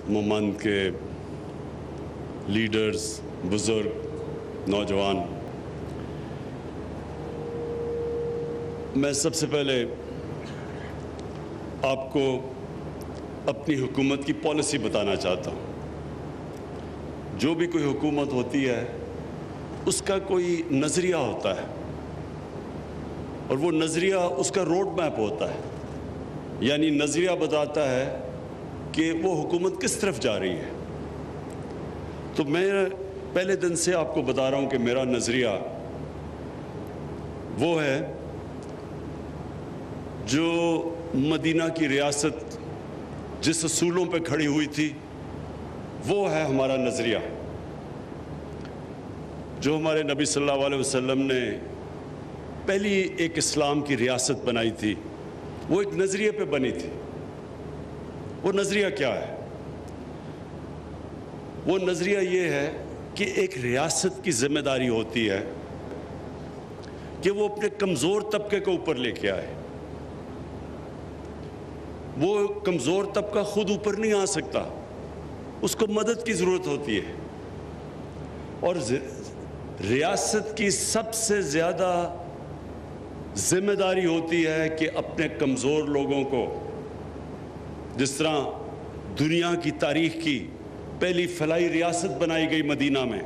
ممند کے لیڈرز، بزرگ، نوجوان، میں سب سے پہلے آپ کو اپنی حکومت کی پالیسی بتانا چاہتا ہوں۔ جو بھی کوئی حکومت ہوتی ہے اس کا کوئی نظریہ ہوتا ہے، اور وہ نظریہ اس کا روڈ میپ ہوتا ہے، یعنی نظریہ بتاتا ہے کہ وہ حکومت کس طرف جا رہی ہے۔ تو میں پہلے دن سے آپ کو بتا رہا ہوں کہ میرا نظریہ وہ ہے جو مدینہ کی ریاست جس اصولوں پہ کھڑی ہوئی تھی، وہ ہے ہمارا نظریہ۔ جو ہمارے نبی صلی اللہ علیہ وسلم نے پہلی ایک اسلام کی ریاست بنائی تھی، وہ ایک نظریے پہ بنی تھی۔ وہ نظریہ کیا ہے؟ وہ نظریہ یہ ہے کہ ایک ریاست کی ذمہ داری ہوتی ہے کہ وہ اپنے کمزور طبقے کو اوپر لے کے آئے۔ وہ کمزور طبقہ خود اوپر نہیں آ سکتا، اس کو مدد کی ضرورت ہوتی ہے، اور ریاست کی سب سے زیادہ ذمہ داری ہوتی ہے کہ اپنے کمزور لوگوں کو، جس طرح دنیا کی تاریخ کی پہلی فلاحی ریاست بنائی گئی مدینہ میں،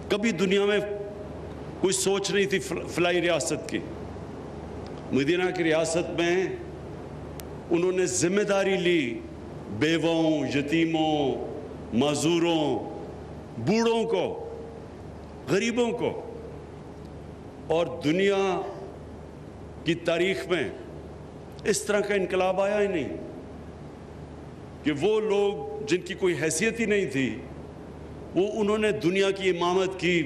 کبھی دنیا میں کوئی سوچ نہیں تھی فلاحی ریاست کی۔ مدینہ کی ریاست میں انہوں نے ذمہ داری لی بیووں، یتیموں، معذوروں، بوڑھوں کو، غریبوں کو، اور دنیا کی تاریخ میں اس طرح کا انقلاب آیا ہی نہیں کہ وہ لوگ جن کی کوئی حیثیت ہی نہیں تھی، وہ انہوں نے دنیا کی امامت کی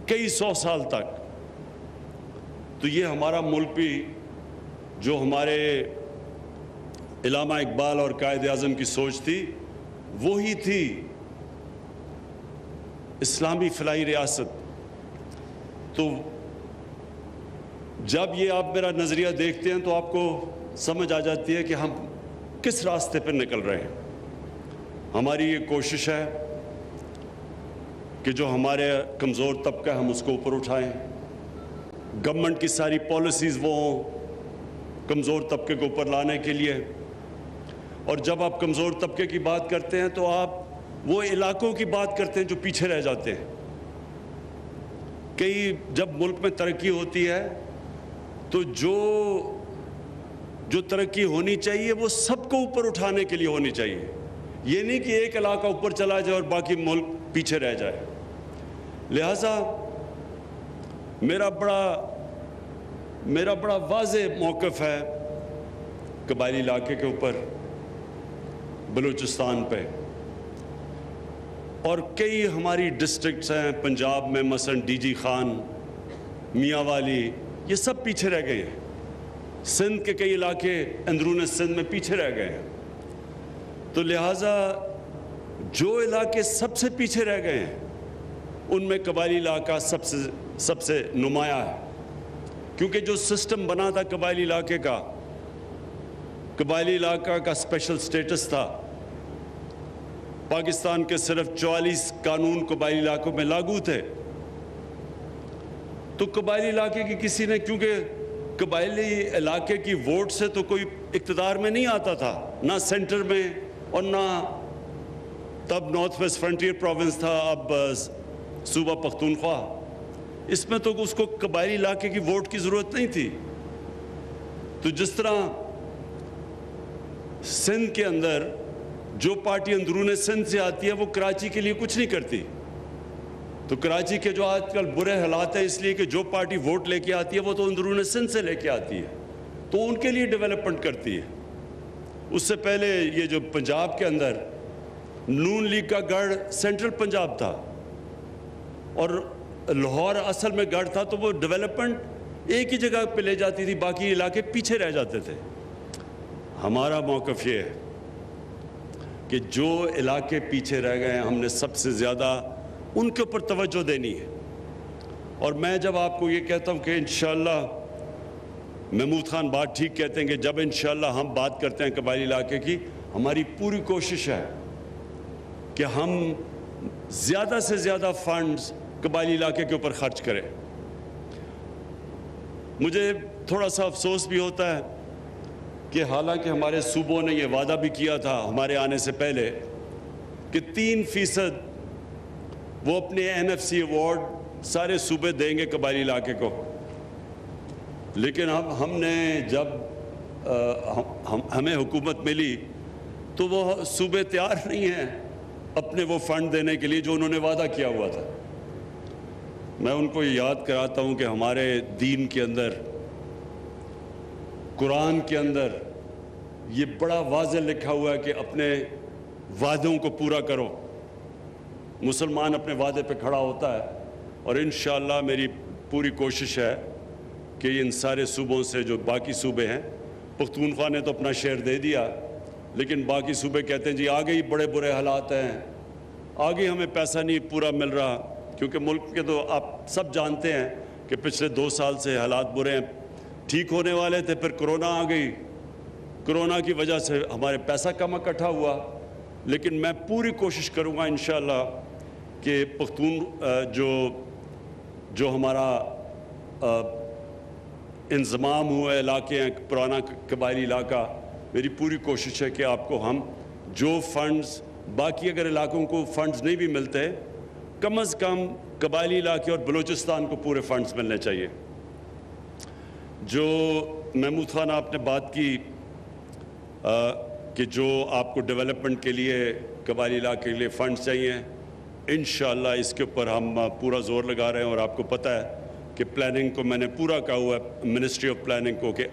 کئی سو سال تک۔ تو یہ ہمارا ملک بھی، جو ہمارے علامہ اقبال اور قائد اعظم کی سوچ تھی، وہی تھی اسلامی فلاحی ریاست۔ تو جب یہ آپ میرا نظریہ دیکھتے ہیں تو آپ کو سمجھ آ جاتی ہے کہ ہم کس راستے پر نکل رہے ہیں۔ ہماری یہ کوشش ہے کہ جو ہمارے کمزور طبقہ ہے ہم اس کو اوپر اٹھائیں، گورنمنٹ کی ساری پالیسیز وہ ہوں کمزور طبقے کو اوپر لانے کے لیے۔ اور جب آپ کمزور طبقے کی بات کرتے ہیں تو آپ وہ علاقوں کی بات کرتے ہیں جو پیچھے رہ جاتے ہیں۔ جب ملک میں ترقی ہوتی ہے تو جو ترقی ہونی چاہیے وہ سب کو اوپر اٹھانے کے لیے ہونی چاہیے، یہ نہیں کہ ایک علاقہ اوپر چلا جائے اور باقی ملک پیچھے رہ جائے۔ لہٰذا میرا بڑا واضح موقف ہے قبائلی علاقے کے اوپر، بلوچستان پہ، اور کئی ہماری ڈسٹرکٹس ہیں پنجاب میں، مثلا ڈی جی خان، میاں والی، یہ سب پیچھے رہ گئے ہیں۔ سندھ کے کئی علاقے اندرون سندھ میں پیچھے رہ گئے ہیں۔ تو لہٰذا جو علاقے سب سے پیچھے رہ گئے ہیں ان میں قبائلی علاقہ سب سے نمایاں ہے، کیونکہ جو سسٹم بنا تھا قبائلی علاقے کا، قبائلی علاقہ کا اسپیشل سٹیٹس تھا۔ پاکستان کے صرف 44 قانون قبائلی علاقوں میں لاگو تھے۔ تو قبائلی علاقے کی کسی نے، کیونکہ قبائلی علاقے کی ووٹ سے تو کوئی اقتدار میں نہیں آتا تھا، نہ سینٹر میں، اور نہ تب نارتھ ویسٹ فرنٹیئر پروونس تھا، اب صوبہ پختونخوا، اس میں تو اس کو قبائلی علاقے کی ووٹ کی ضرورت نہیں تھی۔ تو جس طرح سندھ کے اندر جو پارٹی اندرون سندھ سے آتی ہے وہ کراچی کے لیے کچھ نہیں کرتی، تو کراچی کے جو آج کل برے حالات ہیں اس لیے کہ جو پارٹی ووٹ لے کے آتی ہے وہ تو اندرون سندھ سے لے کے آتی ہے، تو ان کے لیے ڈیولپمنٹ کرتی ہے۔ اس سے پہلے یہ جو پنجاب کے اندر نون لیگ کا گڑھ سینٹرل پنجاب تھا، اور لاہور اصل میں گڑھ تھا، تو وہ ڈیولپمنٹ ایک ہی جگہ پہ لے جاتی تھی، باقی علاقے پیچھے رہ جاتے تھے۔ ہمارا موقف یہ ہے کہ جو علاقے پیچھے رہ گئے ہیں ہم نے سب سے زیادہ ان کے اوپر توجہ دینی ہے۔ اور میں جب آپ کو یہ کہتا ہوں کہ انشاءاللہ، محمود خان بات ٹھیک کہتے ہیں کہ جب انشاءاللہ ہم بات کرتے ہیں قبائلی علاقے کی، ہماری پوری کوشش ہے کہ ہم زیادہ سے زیادہ فنڈز قبائلی علاقے کے اوپر خرچ کریں. مجھے تھوڑا سا افسوس بھی ہوتا ہے کہ حالانکہ ہمارے صوبوں نے یہ وعدہ بھی کیا تھا ہمارے آنے سے پہلے کہ 3% وہ اپنے NFC ایوارڈ سارے صوبے دیں گے قبائلی علاقے کو، لیکن اب ہم نے جب ہمیں حکومت ملی تو وہ صوبے تیار نہیں ہیں اپنے وہ فنڈ دینے کے لیے جو انہوں نے وعدہ کیا ہوا تھا. میں ان کو یاد کراتا ہوں کہ ہمارے دین کے اندر، قرآن کے اندر یہ بڑا واضح لکھا ہوا ہے کہ اپنے وعدوں کو پورا کرو. مسلمان اپنے وعدے پہ کھڑا ہوتا ہے، اور انشاءاللہ میری پوری کوشش ہے کہ ان سارے صوبوں سے جو باقی صوبے ہیں، پختونخوا نے تو اپنا شیئر دے دیا، لیکن باقی صوبے کہتے ہیں جی آگے ہی بڑے برے حالات ہیں، آگے ہمیں پیسہ نہیں پورا مل رہا. کیونکہ ملک کے تو آپ سب جانتے ہیں کہ پچھلے 2 سال سے حالات برے ہیں. ٹھیک ہونے والے تھے، پھر کرونا آ گئی، کرونا کی وجہ سے ہمارے پیسہ کم اکٹھا ہوا. لیکن میں پوری کوشش کروں گا انشاءاللہ کہ پختون جو ہمارا انضمام ہوئے علاقے ہیں، پرانا قبائلی علاقہ، میری پوری کوشش ہے کہ آپ کو ہم جو فنڈز، باقی اگر علاقوں کو فنڈز نہیں بھی ملتے، کم از کم قبائلی علاقے اور بلوچستان کو پورے فنڈز ملنے چاہیے. جو محمود خان آپ نے بات کی کہ جو آپ کو ڈیولپمنٹ کے لیے قبائلی علاقے کے لیے فنڈز چاہیے، انشاءاللہ اس کے اوپر ہم پورا زور لگا رہے ہیں. اور آپ کو پتہ ہے کہ پلاننگ کو میں نے پورا کہا ہوا ہے منسٹری آف پلاننگ کو کہ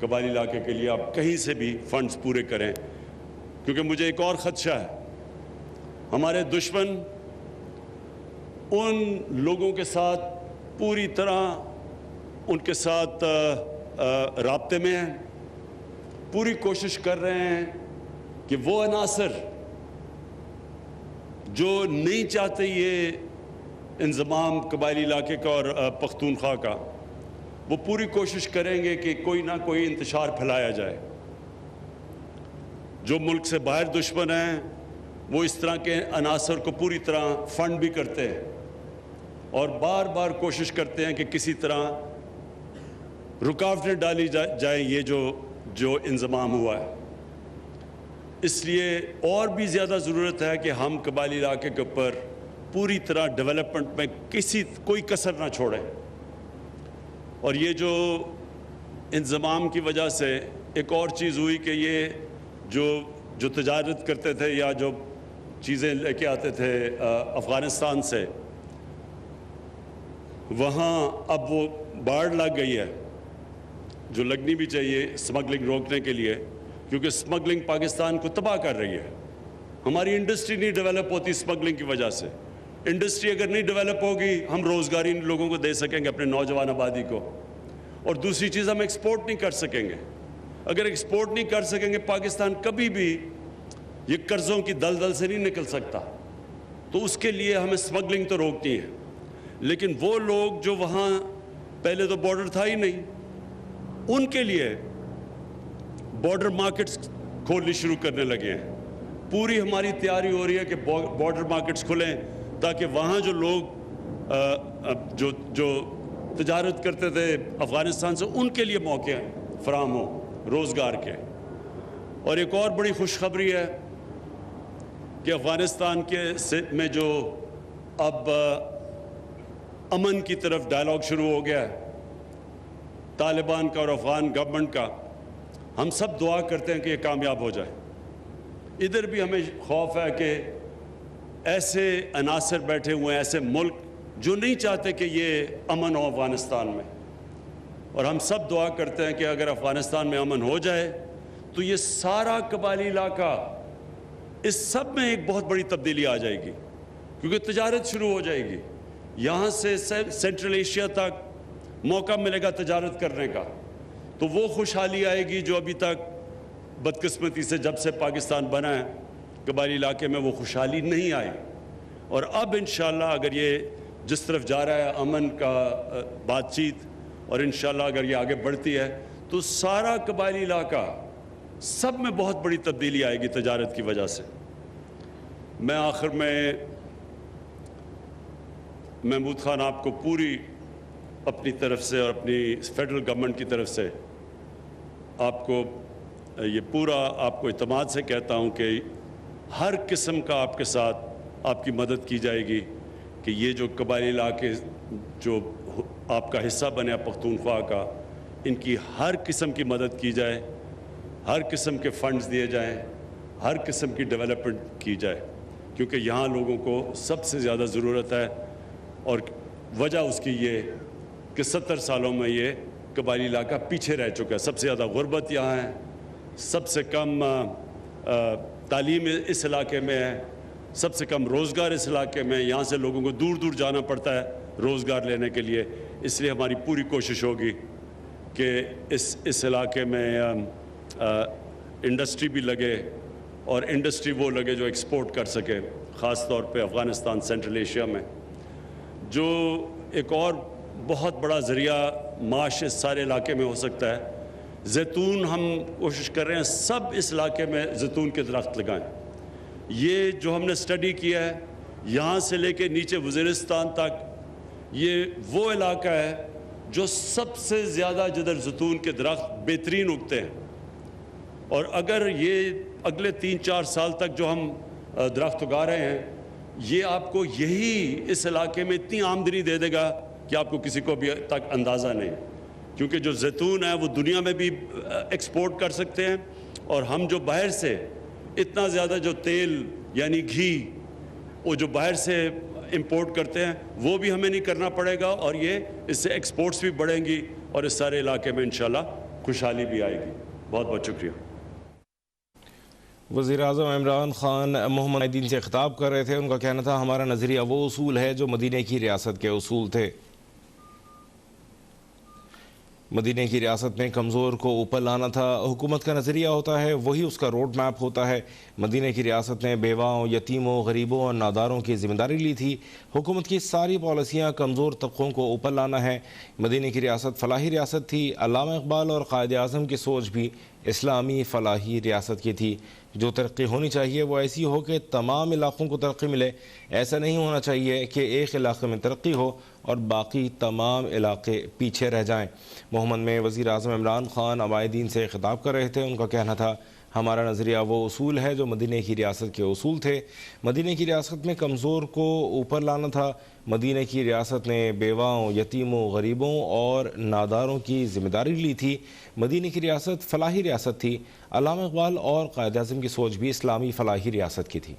قبائلی علاقے کے لیے آپ کہیں سے بھی فنڈز پورے کریں. کیونکہ مجھے ایک اور خدشہ ہے، ہمارے دشمن ان لوگوں کے ساتھ پوری طرح ان کے ساتھ رابطے میں ہیں، پوری کوشش کر رہے ہیں کہ وہ عناصر جو نہیں چاہتے یہ انضمام قبائلی علاقے کا اور پختونخوا کا، وہ پوری کوشش کریں گے کہ کوئی نہ کوئی انتشار پھیلایا جائے. جو ملک سے باہر دشمن ہیں وہ اس طرح کے عناصر کو پوری طرح فنڈ بھی کرتے ہیں اور بار بار کوشش کرتے ہیں کہ کسی طرح رکاوٹیں ڈالی جائیں یہ جو انضمام ہوا ہے. اس لیے اور بھی زیادہ ضرورت ہے کہ ہم قبائلی علاقے کے اوپر پوری طرح ڈیولپمنٹ میں کوئی کسر نہ چھوڑیں. اور یہ جو انضمام کی وجہ سے ایک اور چیز ہوئی کہ یہ جو تجارت کرتے تھے یا جو چیزیں لے کے آتے تھے افغانستان سے، وہاں اب وہ باڑ لگ گئی ہے جو لگنی بھی چاہیے سمگلنگ روکنے کے لیے، کیونکہ سمگلنگ پاکستان کو تباہ کر رہی ہے. ہماری انڈسٹری نہیں ڈیولپ ہوتی سمگلنگ کی وجہ سے. انڈسٹری اگر نہیں ڈیولپ ہوگی ہم روزگاری ان لوگوں کو دے سکیں گے، اپنے نوجوان آبادی کو. اور دوسری چیز ہم ایکسپورٹ نہیں کر سکیں گے. اگر ایکسپورٹ نہیں کر سکیں گے پاکستان کبھی بھی یہ قرضوں کی دلدل سے نہیں نکل سکتا. تو اس کے لیے ہمیں سمگلنگ تو روکنی ہے. لیکن وہ لوگ جو وہاں پہلے تو بارڈر تھا ہی نہیں، ان کے لیے بارڈر مارکیٹس کھولنی شروع کرنے لگے ہیں. پوری ہماری تیاری ہو رہی ہے کہ بارڈر مارکیٹس کھلیں تاکہ وہاں جو لوگ جو تجارت کرتے تھے افغانستان سے ان کے لیے موقع فراہم ہو روزگار کے. اور ایک اور بڑی خوشخبری ہے کہ افغانستان میں جو اب امن کی طرف ڈائلاگ شروع ہو گیا ہے طالبان کا اور افغان گورنمنٹ کا. ہم سب دعا کرتے ہیں کہ یہ کامیاب ہو جائے. ادھر بھی ہمیں خوف ہے کہ ایسے عناصر بیٹھے ہوئے ہیں، ایسے ملک جو نہیں چاہتے کہ یہ امن ہو افغانستان میں. اور ہم سب دعا کرتے ہیں کہ اگر افغانستان میں امن ہو جائے تو یہ سارا قبائلی علاقہ، اس سب میں ایک بہت بڑی تبدیلی آ جائے گی، کیونکہ تجارت شروع ہو جائے گی. یہاں سے سینٹرل ایشیا تک موقع ملے گا تجارت کرنے کا. تو وہ خوشحالی آئے گی جو ابھی تک بدقسمتی سے جب سے پاکستان بنا ہے قبائلی علاقے میں وہ خوشحالی نہیں آئی. اور اب انشاءاللہ اگر یہ جس طرف جا رہا ہے امن کا بات چیت، اور انشاءاللہ اگر یہ آگے بڑھتی ہے تو سارا قبائلی علاقہ سب میں بہت بڑی تبدیلی آئے گی تجارت کی وجہ سے۔ میں آخر میں محمود خان آپ کو پوری اپنی طرف سے اور اپنی فیڈرل گورنمنٹ کی طرف سے آپ کو یہ پورا آپ کو اعتماد سے کہتا ہوں کہ ہر قسم کا آپ کے ساتھ آپ کی مدد کی جائے گی کہ یہ جو قبائلی علاقے جو آپ کا حصہ بنے پختونخوا کا، ان کی ہر قسم کی مدد کی جائے، ہر قسم کے فنڈز دیے جائیں، ہر قسم کی ڈیولپمنٹ کی جائے، کیونکہ یہاں لوگوں کو سب سے زیادہ ضرورت ہے۔ اور وجہ اس کی یہ کہ 70 سالوں میں یہ قبائلی علاقہ پیچھے رہ چکا ہے۔ سب سے زیادہ غربت یہاں ہے، سب سے کم تعلیم اس علاقے میں ہے، سب سے کم روزگار اس علاقے میں ہے۔ یہاں سے لوگوں کو دور دور جانا پڑتا ہے روزگار لینے کے لیے۔ اس لیے ہماری پوری کوشش ہوگی کہ اس علاقے میں انڈسٹری بھی لگے، اور انڈسٹری وہ لگے جو ایکسپورٹ کر سکے، خاص طور پہ افغانستان، سینٹرل ایشیا میں۔ جو ایک اور بہت بڑا ذریعہ معاش اس سارے علاقے میں ہو سکتا ہے، زیتون ہم کوشش کر رہے ہیں سب اس علاقے میں زیتون کے درخت لگائیں۔ یہ جو ہم نے اسٹڈی کیا ہے، یہاں سے لے کے نیچے وزیرستان تک، یہ وہ علاقہ ہے جو سب سے زیادہ جدھر زیتون کے درخت بہترین اگتے ہیں۔ اور اگر یہ اگلے 3-4 سال تک جو ہم درخت اگا رہے ہیں، یہ آپ کو یہی اس علاقے میں اتنی آمدنی دے دے گا کہ آپ کو کسی کو بھی تک اندازہ نہیں، کیونکہ جو زیتون ہے وہ دنیا میں بھی ایکسپورٹ کر سکتے ہیں، اور ہم جو باہر سے اتنا زیادہ جو تیل یعنی گھی وہ جو باہر سے امپورٹ کرتے ہیں وہ بھی ہمیں نہیں کرنا پڑے گا، اور یہ اس سے ایکسپورٹس بھی بڑھیں گی، اور اس سارے علاقے میں انشاءاللہ خوشحالی بھی آئے گی۔ بہت بہت شکریہ۔ وزیراعظم عمران خان محمد الدین سے خطاب کر رہے تھے۔ ان کا کہنا تھا ہمارا نظریہ وہ اصول ہے جو مدینہ کی ریاست کے اصول تھے۔ مدینہ کی ریاست میں کمزور کو اوپر لانا تھا، حکومت کا نظریہ ہوتا ہے وہی اس کا روڈ میپ ہوتا ہے۔ مدینہ کی ریاست نے بیواؤں، یتیموں، غریبوں اور ناداروں کی ذمہ داری لی تھی۔ حکومت کی ساری پالیسیاں کمزور طبقوں کو اوپر لانا ہے۔ مدینہ کی ریاست فلاحی ریاست تھی۔ علامہ اقبال اور قائد اعظم کی سوچ بھی اسلامی فلاحی ریاست کی تھی۔ جو ترقی ہونی چاہیے وہ ایسی ہو کہ تمام علاقوں کو ترقی ملے۔ ایسا نہیں ہونا چاہیے کہ ایک علاقے میں ترقی ہو اور باقی تمام علاقے پیچھے رہ جائیں۔ محمد میں وزیر اعظم عمران خان عبائدین سے خطاب کر رہے تھے۔ ان کا کہنا تھا ہمارا نظریہ وہ اصول ہے جو مدینہ کی ریاست کے اصول تھے۔ مدینہ کی ریاست میں کمزور کو اوپر لانا تھا۔ مدینہ کی ریاست نے بیواؤں، یتیموں، غریبوں اور ناداروں کی ذمہ داری لی تھی۔ مدینہ کی ریاست فلاحی ریاست تھی۔ علامہ اقبال اور قائد اعظم کی سوچ بھی اسلامی فلاحی ریاست کی تھی۔